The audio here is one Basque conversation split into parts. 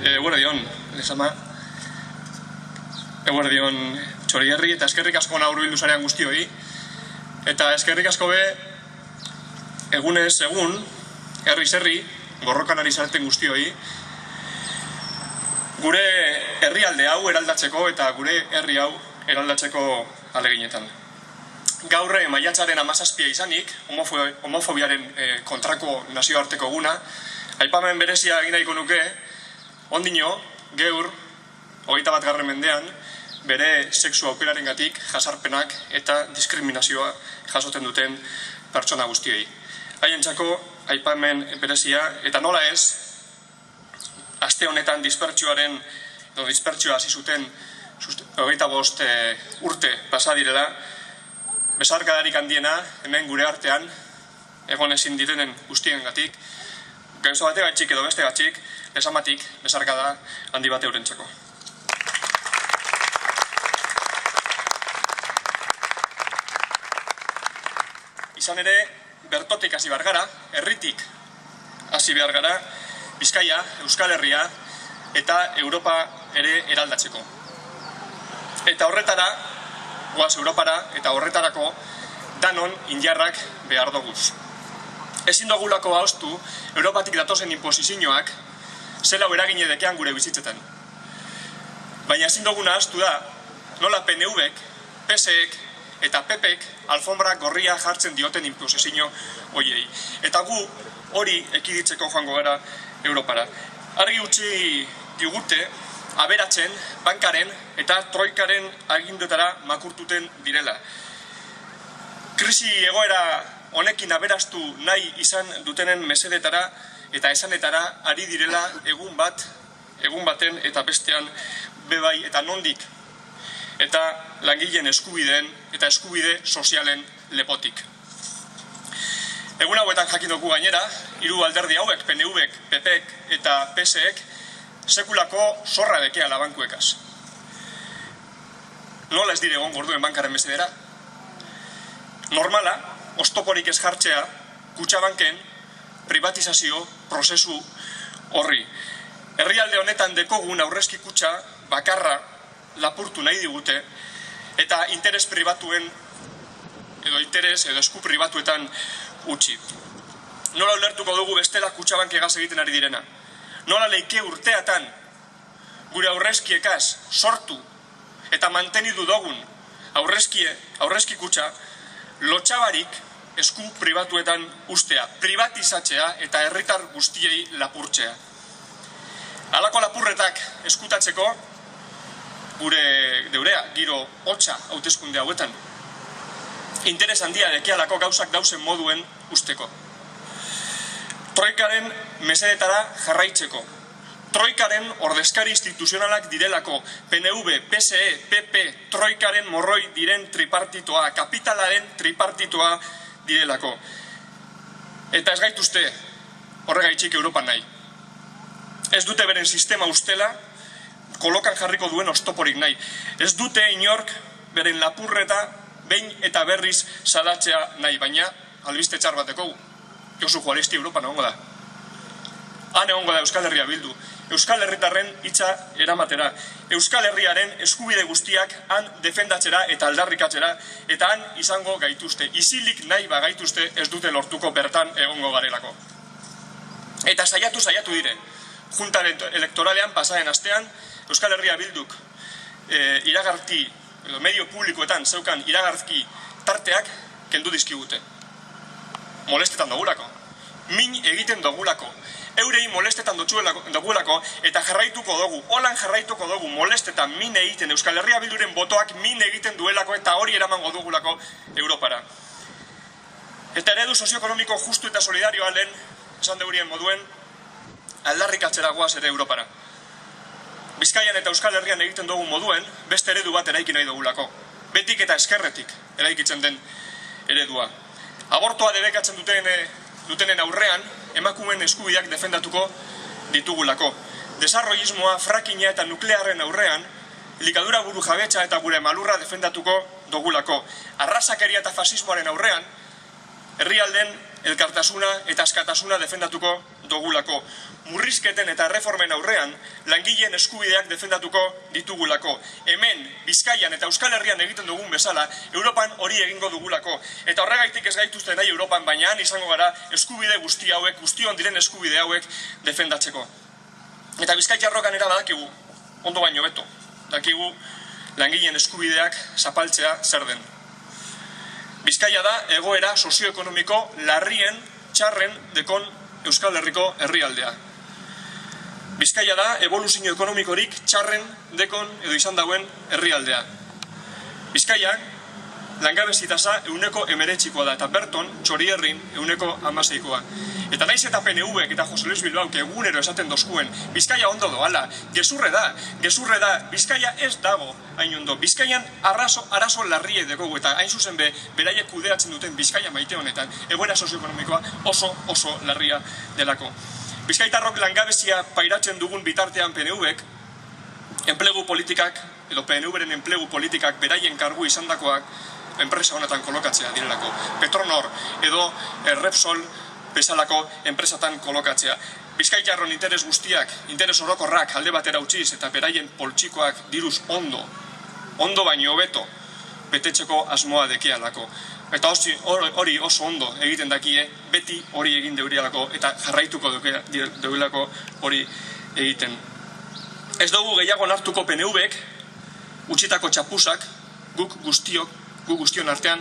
Eguerdion, lesama. Eguerdion Txorierri eta eskerrik asko hurbildu zarean guztioi. Eta eskerrik asko be, egunez egun, herri-herri, borrokan ari zareten guztioi, gure herrialde hau eraldatzeko eta gure herri hau eraldatzeko aleginetan. Gaur maiatzaren 17 izanik, homofobiaren kontrako nazioarteko eguna, aipamen berezia egin nahiko nuke, ondino, geur, 21. mendean, bere sexu aukerarengatik jasarpenak eta diskriminazioa jasoten duten pertsona guztiei. Haientzako aipamen berezia, eta nola ez, aste honetan dispertsioa hasi zuten 25 urte pasa direla, besarkadarik handiena hemen gure artean egon ezin direnen guztiengatik, gauza bategatxik edo bestegatxik, lesamatik besarkada handi bate eurentzako. Izan ere, bertotik hasi behar gara, herritik hasi behar gara, Bizkaia, Euskal Herria eta Europa ere eraldatzeko. Eta horretara, goaz Europara eta horretarako danon injarrak behar doguz. Ezin dogulako hauztu, Europatik datozen inposizioak zela eragin edekean gure bizitzetan. Baina ezin duguna ahaztu da, nola PNV-ek, PSE-ek eta PP-ek alfombra gorria jartzen dioten inposizio hoiei. Eta gu hori ekiditzeko joango gara Europara. Argi utzi digute, aberatzen, bankaren eta troikaren agindutara makurtuten direla. Krisi egoera honekin aberastu nahi izan dutenen mesedetara eta esanetara ari direla egun baten eta bestean bebai eta nondik. Eta langileen eskubideen eta eskubide sozialen lepotik. Egun hauetan jakin dugu gainera, hiru alderdi hauek, PNV-ek, PP-ek eta PSE-ek, sekulako zorra dekea labankuekaz. Nola ez dire egon gorduen bankaren mesedera? Normala, oztoporik ez jartzea, Kutxabanken privatizazio prozesu horri. Herrialde honetan dekogun aurrezki kutxa bakarra lapurtu nahi digute eta interes pribatuen edo esku pribatuetan utzi. Nola ulertuko dugu bestela Kutxabank egaz egiten ari direna? Nola leike urteatan gure aurrezkiekaz sortu eta mantenidu dugun aurrezki kutxa lotxabarik esku pribatuetan ustea, privatizatzea eta herritar guztiei lapurtzea. Halako lapurretak eskutatzeko geurea, giro hotza hauteskunde hauetan. Interes handia dekealako gauzak dauzen moduen usteko. Troikaren mesedetara jarraitzeko. Troikaren ordezkari instituzionalak direlako, PNV, PSE, PP, troikaren morroi diren tripartitoa, kapitalaren tripartitoa direlako. Eta ez gaituzte horregaitxik Europan nahi. Ez dute beren sistema ustela, kolokan jarriko duen oztoporik nahi. Ez dute inork beren lapurreta behin eta berriz salatzea nahi, baina albiste txar bateko Josu Juaristi Europan egongo da. Han egongo da Euskal Herria bildu. Euskal Herritarren hitza eramatera. Euskal Herriaren eskubide guztiak han defendatzera eta aldarrikatzera eta han izango gaituzte. Isilik nahi bagaituzte ez dute lortuko bertan egongo garelako. Eta saiatu dire. Junta elektoralean pasaren astean Euskal Herria bilduk iragarki edo medio publikoetan zeukan iragarki tarteak kendu dizkigute. Molestetan dogulako. Min egiten dogulako. Eurei molestetan dogulako eta jarraituko dugu. Holan jarraituko dugu molestetan min egiten Euskal Herria bilduren botoak min egiten duelako eta hori eramango dugulako Europara. Eta eredu sozioekonomiko justu eta solidarioa lehen esan deurien moduen aldarrikatzera goaz ere Europara. Bizkaian eta Euskal Herrian egiten dugu moduen, beste eredu bat eraiki nahi dugulako. Betik eta eskerretik eraikitzen den eredua. Abortoa debekatzen dutenen aurrean, emakumeen eskubideak defendatuko ditugulako. Desarrollismoa, frakina eta nuklearren aurrean, likadura buru jabetza eta gure malurra defendatuko dugulako. Arrasakeria eta fasismoaren aurrean, herrialden elkartasuna eta askatasuna defendatuko dugulako. Murrizketen eta erreformen aurrean, langileen eskubideak defendatuko ditugulako. Hemen, Bizkaian eta Euskal Herrian egiten dugun bezala, Europan hori egingo dugulako. Eta horregaitik ez gaituzten nahi Europan, baina han izango gara eskubide guzti hauek, guztion diren eskubide hauek defendatzeko. Eta Bizkaitarrok ganera badakigu, ondo baino beto, dakigu langileen eskubideak zapaltzea zer den. Bizkaia da egoera sozioekonomiko larrien txarren dekon Euskal Herriko herrialdea. Bizkaia da evoluzio ekonomikorik txarren dekon edo izan dauen herrialdea. Bizkaia langabezi tasa 19% da eta berton Txorierrin 16%. Eta naiz eta PNVek eta Jose Luis Bilbaok egunero esaten dozkuen, Bizkaia ondo doala, gezurre da, Bizkaia ez dago hain ondo. Bizkaian arazo larrie dugu eta hain zuzen beraiek kudeatzen duten Bizkaia maite honetan, egoera sozioekonomikoa oso larria delako. Bizkaitarrok langabezia pairatzen dugun bitartean PNVek, enplegu politikak, edo PNVren enplegu politikak beraien kargu izandakoak, enpresa honetan kolokatzea direlako. Petronor edo Repsol bezalako enpresatan kolokatzea. Bizkaitarron interes guztiak, interes orokorrak alde batera utziz eta beraien poltsikoak diruz ondo baino hobeto betetzeko asmoa dekealako. Eta hori oso ondo egiten dakie, beti hori egin deurialako eta jarraituko deulako hori egiten. Ez dugu gehiago nartuko PNVek, utxitako txapuzak, guk guztion artean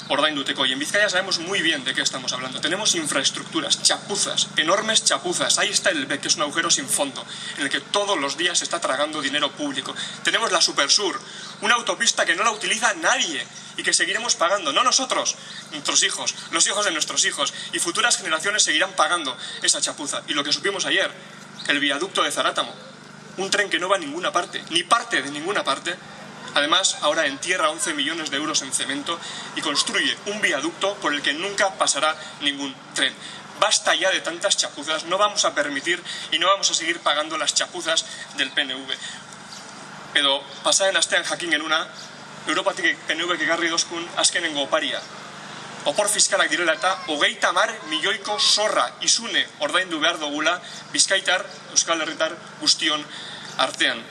ordainduteko. Y en Vizcaya sabemos muy bien de qué estamos hablando. Tenemos infraestructuras, chapuzas, enormes chapuzas. Ahí está el BEC, que es un agujero sin fondo, en el que todos los días se está tragando dinero público. Tenemos la Supersur, una autopista que no la utiliza nadie y que seguiremos pagando, no nosotros, nuestros hijos, los hijos de nuestros hijos, y futuras generaciones seguirán pagando esa chapuza. Y lo que supimos ayer, el viaducto de Zarátamo, un tren que no va a ninguna parte, ni parte de ninguna parte. Además, ahora entierra 11 millones de euros en cemento y construye un viaducto por el que nunca pasará ningún tren. Basta ya de tantas chapuzas, no vamos a permitir y no vamos a seguir pagando las chapuzas del PNV. Edo, pasaren astean jakin genuna, Europatik PNVek egarri dozkun azkenengo oparia. Opor fiskalak direla eta 30 milioiko zorra izune ordaindu behar dugula Bizkaitar, Euskal Herritar guztion artean.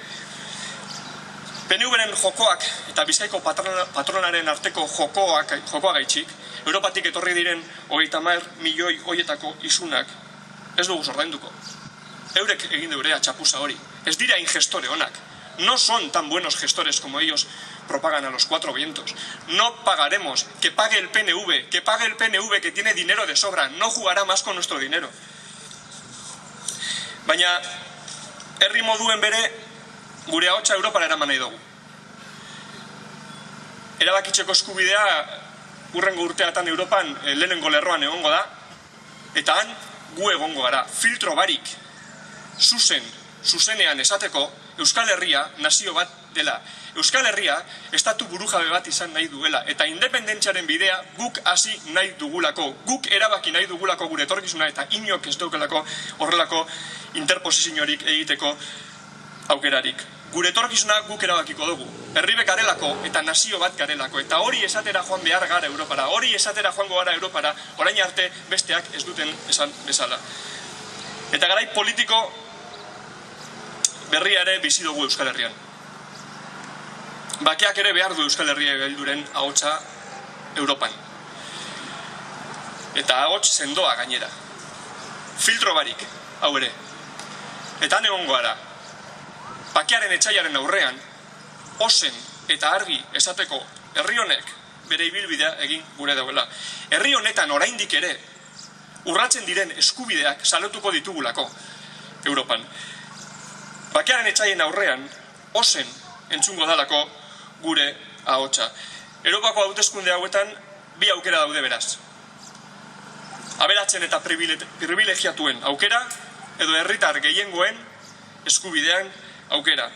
PNVren jokoak eta Bizkaiko patronaren arteko jokoa gaitxik, Europatik etorri diren 30 milioi hoietako isunak ez dugu ordainduko. Eurek egin deurea txapuza hori. Ez dira ingestore onak. No son tan buenos gestores como ellos propagan a los cuatro vientos. No pagaremos. Que pague el PNV. Que pague el PNV, que tiene dinero de sobra. No jugará más con nuestro dinero. Baina, herri moduen bere, gure ahotsa Europara eraman nahi dugu. Erabakitzeko eskubidea hurrengo urteatan Europan lehenengo lerroan egongo da, eta han gu egongo gara. Filtro barik, zuzenean esateko, Euskal Herria nazio bat dela. Euskal Herria estatu burujabe bat izan nahi duela, eta independentziaren bidea guk hasi nahi dugulako, guk erabaki nahi dugulako gure etorkizuna, eta inok ez daukelako horrelako interposiziorik egiteko aukerarik. Gure etorkizuna guk erabakiko dugu. Herribe garelako eta nazio bat garelako. Eta hori esatera joan behar gara Europara. Hori esatera joango gara Europara. Orain arte besteak ez duten esan bezala. Eta garai politiko berria ere bizi dugu Euskal Herrian. Bakeak ere behar du Euskal Herria helduren ahotsa Europan. Eta ahots sendoa gainera. Filtro barik, hau ere. Eta han egongo gara. Bakearen etxaiaren aurrean, ozen eta argi esateko herri honek bere ibilbidea egin gure dauela. Herri honetan oraindik ere urratzen diren eskubideak salotuko ditugulako Europan. Bakearen etxaien aurrean, ozen entzungo dalako gure ahotsa. Europako hauteskunde hauetan bi aukera daude beraz. Aberatzen eta privilegiatuen aukera edo herritar gehiengoen eskubidean aukera.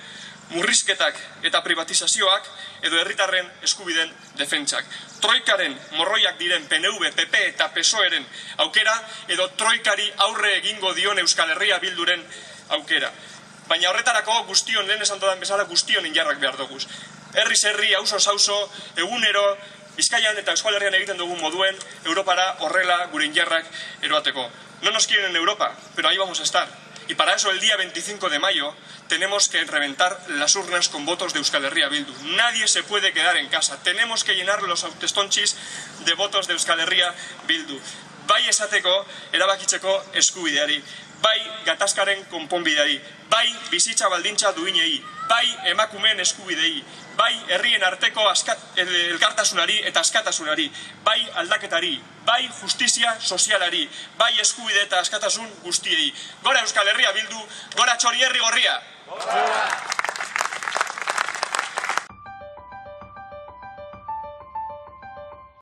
Murrizketak eta privatizazioak edo herritarren eskubideen defentsak. Troikaren morroiak diren PNV, PP eta PSOEren aukera edo troikari aurre egingo dion Euskal Herria Bilduren aukera. Baina horretarako guztion, lehen esan dodan bezala, guztion injarrak behar duguz. Herriz herri, auzoz auzo, egunero Bizkaian eta Euskal Herrian egiten dugun moduen, Europara horrela gure injarrak eroateko. No nos quieren en Europa, pero ahí vamos a estar. Y para eso el día 25 de mayo tenemos que reventar las urnas con votos de Euskal Herria Bildu. Nadie se puede quedar en casa. Tenemos que llenar los hautestontzis de votos de Euskal Herria Bildu. Bai esateko, erabakitzeko eskubideari, bai gatazkaren konponbideari, bai bizitza baldintza duinei, bai emakumeen eskubidei, bai herrien arteko elkartasunari eta askatasunari, bai aldaketari, bai justizia sozialari, bai eskubide eta askatasun guztiei. Gora Euskal Herria Bildu, gora Txorierri Gorria!